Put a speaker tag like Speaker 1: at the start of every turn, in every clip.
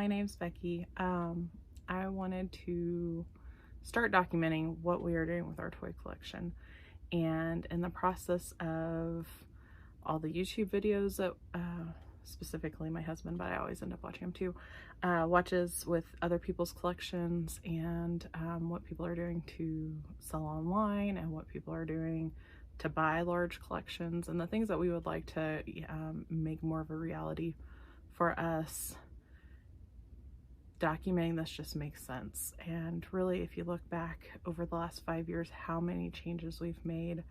Speaker 1: name's Becky. I wanted to start documenting what we are doing with our toy collection, and in the process of all the YouTube videos that specifically my husband, but I always end up watching them too, watches with other people's collections, and what people are doing to sell online and what people are doing to buy large collections, and the things that we would like to make more of a reality for us. Documenting this just makes sense. And really, if you look back over the last 5 years, how many changes we've made.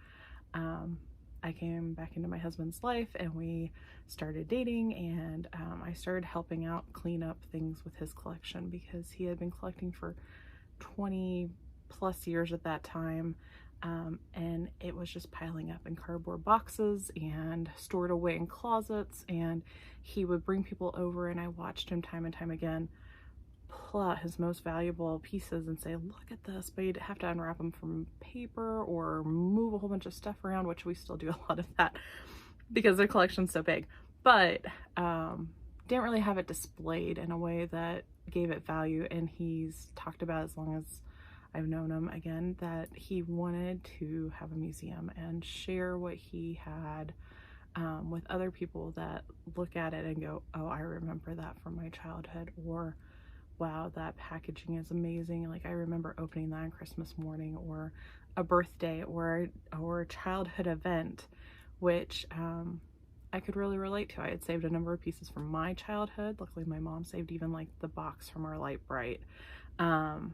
Speaker 1: I came back into my husband's life and we started dating, and I started helping out clean up things with his collection because he had been collecting for 20 plus years at that time. And it was just piling up in cardboard boxes and stored away in closets, and he would bring people over, and I watched him time and time again pull out his most valuable pieces and say, look at this, but you'd have to unwrap them from paper or move a whole bunch of stuff around, which we still do a lot of that because their collection's so big, but didn't really have it displayed in a way that gave it value. And he's talked about, as long as I've known him, again, that he wanted to have a museum and share what he had with other people that look at it and go, oh, I remember that from my childhood, or wow, that packaging is amazing. Like, I remember opening that on Christmas morning, or a birthday, or a childhood event, which I could really relate to. I had saved a number of pieces from my childhood. Luckily, my mom saved even like the box from our light Brite, and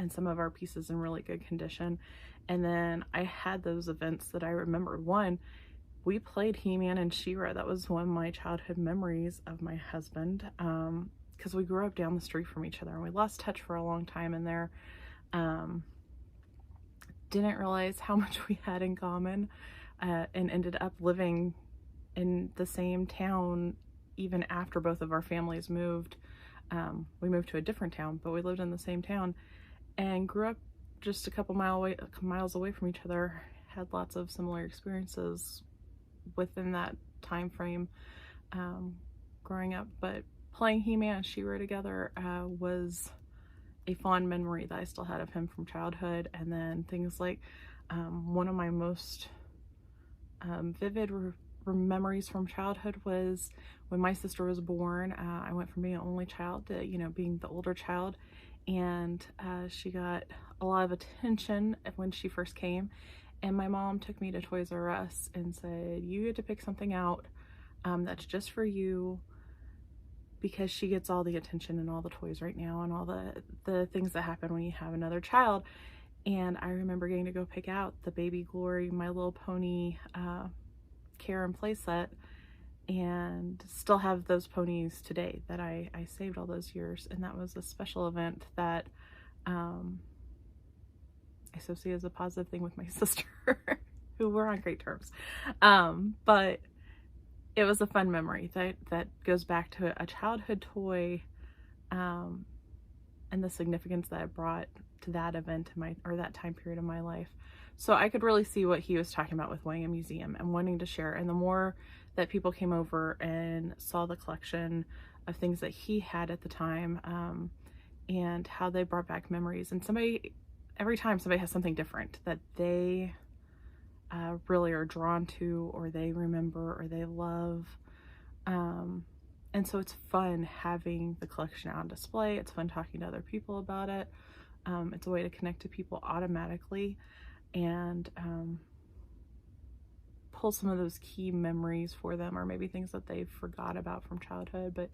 Speaker 1: some of our pieces in really good condition. And then I had those events that I remembered. One, we played He-Man and She-Ra. That was one of my childhood memories of my husband. Because we grew up down the street from each other and we lost touch for a long time, and there didn't realize how much we had in common, and ended up living in the same town even after both of our families moved. We moved to a different town, but we lived in the same town and grew up just a couple miles away from each other. Had lots of similar experiences within that time frame growing up, but playing He-Man and She-Ra together was a fond memory that I still had of him from childhood. And then things like one of my most vivid memories from childhood was when my sister was born. I went from being an only child to, being the older child, and she got a lot of attention when she first came. And my mom took me to Toys R Us and said, you get to pick something out that's just for you, because she gets all the attention and all the toys right now and all the things that happen when you have another child. And I remember getting to go pick out the Baby Glory My Little Pony care and play set, and still have those ponies today that I saved all those years. And that was a special event that I associate as a positive thing with my sister, who we're on great terms. But it was a fun memory that goes back to a childhood toy, and the significance that it brought to that event or that time period of my life. So I could really see what he was talking about with wanting a museum and wanting to share. And the more that people came over and saw the collection of things that he had at the time, and how they brought back memories. And every time somebody has something different that they really are drawn to, or they remember, or they love. And so it's fun having the collection on display. It's fun talking to other people about it. It's a way to connect to people automatically and pull some of those key memories for them, or maybe things that they forgot about from childhood, but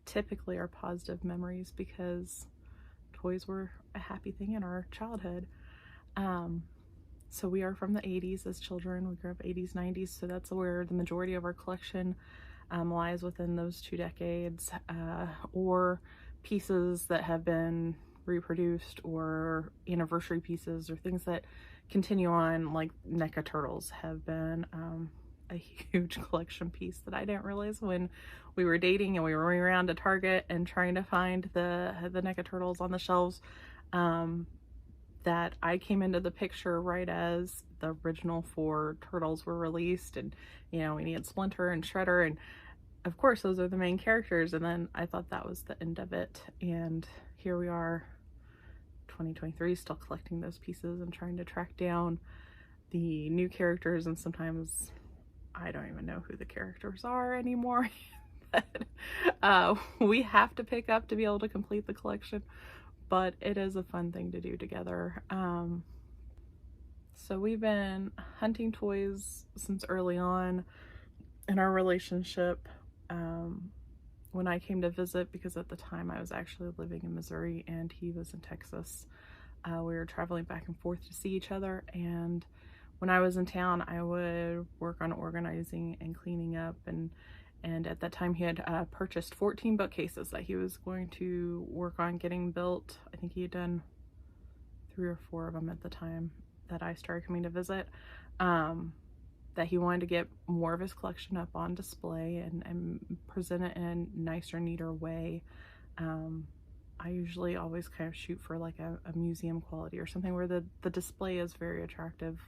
Speaker 1: typically are positive memories because toys were a happy thing in our childhood. So we are from the 80s as children. We grew up 80s, 90s, so that's where the majority of our collection lies, within those 2 decades, or pieces that have been reproduced, or anniversary pieces, or things that continue on, like NECA Turtles have been a huge collection piece that I didn't realize when we were dating and we were running around to Target and trying to find the NECA Turtles on the shelves. That I came into the picture right as the original 4 Turtles were released, and we needed Splinter and Shredder, and of course, those are the main characters, and then I thought that was the end of it, and here we are, 2023, still collecting those pieces and trying to track down the new characters, and sometimes I don't even know who the characters are anymore. We have to pick up to be able to complete the collection, but it is a fun thing to do together. So we've been hunting toys since early on in our relationship. When I came to visit, because at the time I was actually living in Missouri and he was in Texas, we were traveling back and forth to see each other, and when I was in town I would work on organizing and cleaning up, and at that time he had purchased 14 bookcases that he was going to work on getting built. I think he had done 3 or 4 of them at the time that I started coming to visit, that he wanted to get more of his collection up on display and present it in a nicer, neater way. I usually always kind of shoot for like a museum quality or something where the display is very attractive,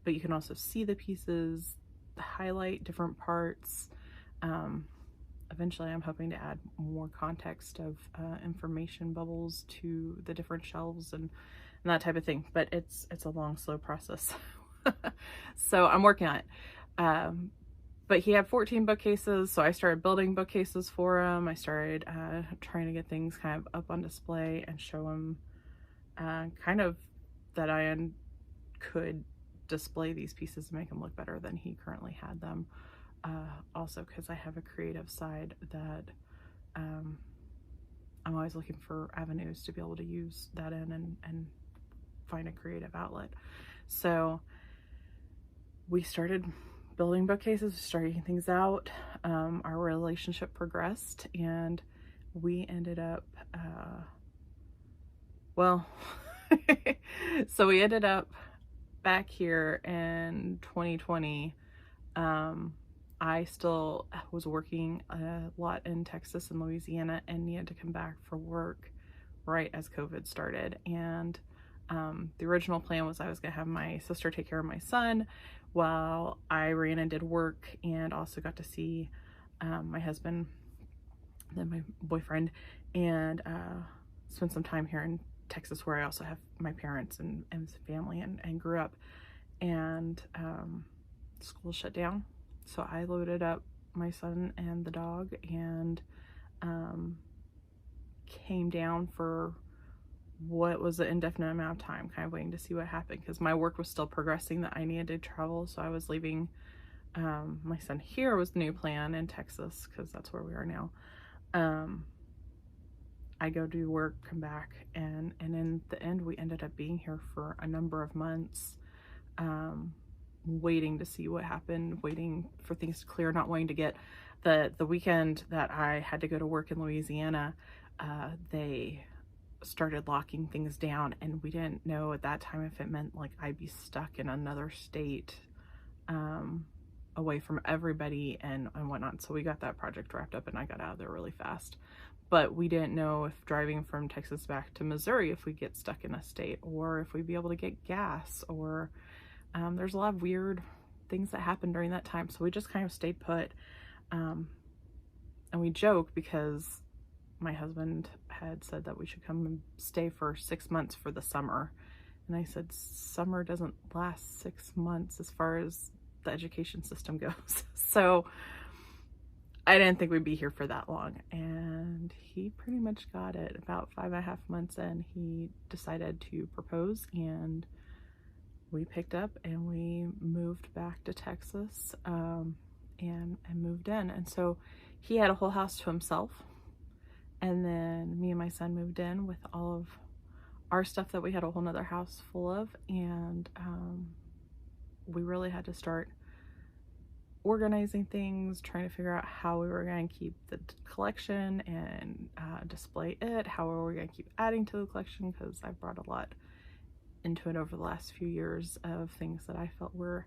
Speaker 1: but you can also see the pieces, highlight different parts. Eventually I'm hoping to add more context of information bubbles to the different shelves and that type of thing, but it's a long, slow process. So I'm working on it. But he had 14 bookcases, so I started building bookcases for him. I started trying to get things kind of up on display and show him kind of that I could display these pieces and make them look better than he currently had them. Also because I have a creative side that I'm always looking for avenues to be able to use that in and find a creative outlet. So we started building bookcases, starting things out. Our relationship progressed, and we ended up, so we ended up back here in 2020. I still was working a lot in Texas and Louisiana and needed to come back for work right as COVID started. And the original plan was I was gonna have my sister take care of my son while I ran and did work, and also got to see my husband, then my boyfriend, and spend some time here in Texas where I also have my parents and family and grew up. And school shut down, so I loaded up my son and the dog and came down for what was an indefinite amount of time, kind of waiting to see what happened, because my work was still progressing, that I needed to travel. So I was leaving my son here was the new plan in Texas, because that's where we are now. I go do work, come back, and in the end we ended up being here for a number of months, waiting to see what happened, waiting for things to clear, not wanting to get the weekend that I had to go to work in Louisiana. They started locking things down, and we didn't know at that time if it meant like I'd be stuck in another state, away from everybody and whatnot. So we got that project wrapped up and I got out of there really fast. But we didn't know if driving from Texas back to Missouri, if we'd get stuck in a state, or if we'd be able to get gas, or there's a lot of weird things that happened during that time. So we just kind of stayed put, and we joke because my husband had said that we should come and stay for 6 months for the summer. And I said, summer doesn't last 6 months as far as the education system goes. So I didn't think we'd be here for that long. And he pretty much got it. About 5.5 months in, he decided to propose, and we picked up and we moved back to Texas, and moved in. And so he had a whole house to himself. And then me and my son moved in with all of our stuff that we had a whole nother house full of. And we really had to start organizing things, trying to figure out how we were going to keep the collection and display it, how were we going to keep adding to the collection, because I brought a lot into it over the last few years of things that I felt were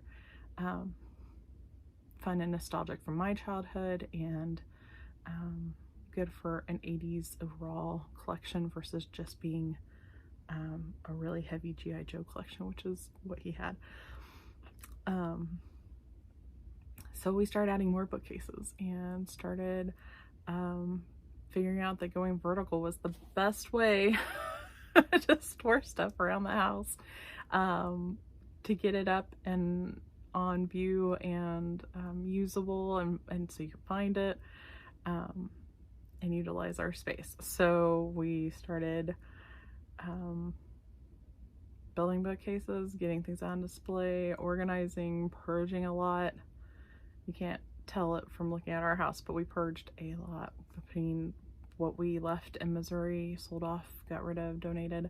Speaker 1: fun and nostalgic from my childhood, and good for an 80s overall collection versus just being a really heavy G.I. Joe collection, which is what he had. So we started adding more bookcases and started figuring out that going vertical was the best way to store stuff around the house, to get it up and on view and usable, and so you can find it and utilize our space. So we started building bookcases, getting things on display, organizing, purging a lot. You can't tell it from looking at our house, but we purged a lot between what we left in Missouri, sold off, got rid of, donated,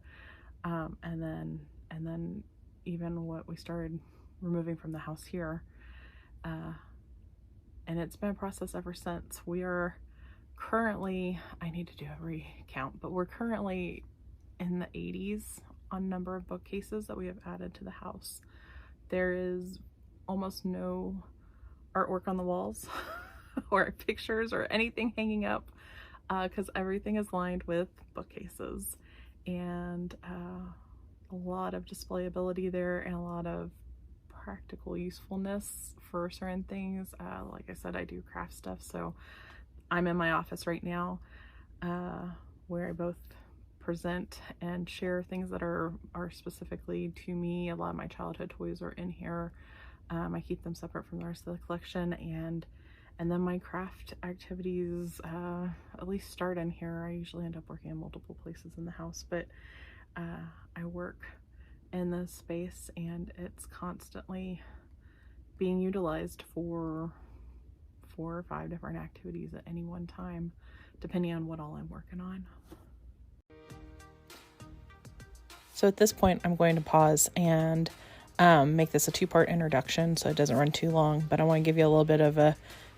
Speaker 1: and then even what we started removing from the house here. And it's been a process ever since. We are currently, I need to do a recount, but we're currently in the 80s on number of bookcases that we have added to the house. There is almost no artwork on the walls or pictures or anything hanging up, because everything is lined with bookcases, and a lot of displayability there and a lot of practical usefulness for certain things. Like I said, I do craft stuff, so I'm in my office right now, where I both present and share things that are specifically to me. A lot of my childhood toys are in here. I keep them separate from the rest of the collection, and then my craft activities at least start in here. I usually end up working in multiple places in the house, but I work in this space and it's constantly being utilized for 4 or 5 different activities at any one time, depending on what all I'm working on. So at this point, I'm going to pause and make this a 2-part introduction so it doesn't run too long, but I want to give you a little bit of a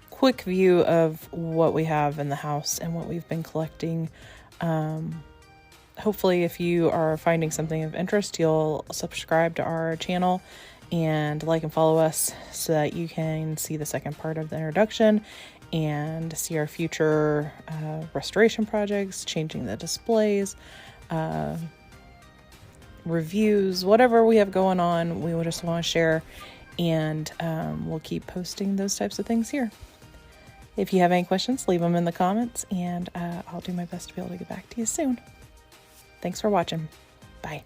Speaker 1: quick view of what we have in the house and what we've been collecting. Hopefully, if you are finding something of interest, you'll subscribe to our channel and like and follow us so that you can see the second part of the introduction and see our future restoration projects, changing the displays, reviews, whatever we have going on. We will just want to share, and we'll keep posting those types of things here. If you have any questions, leave them in the comments, and I'll do my best to be able to get back to you soon. Thanks for watching. Bye.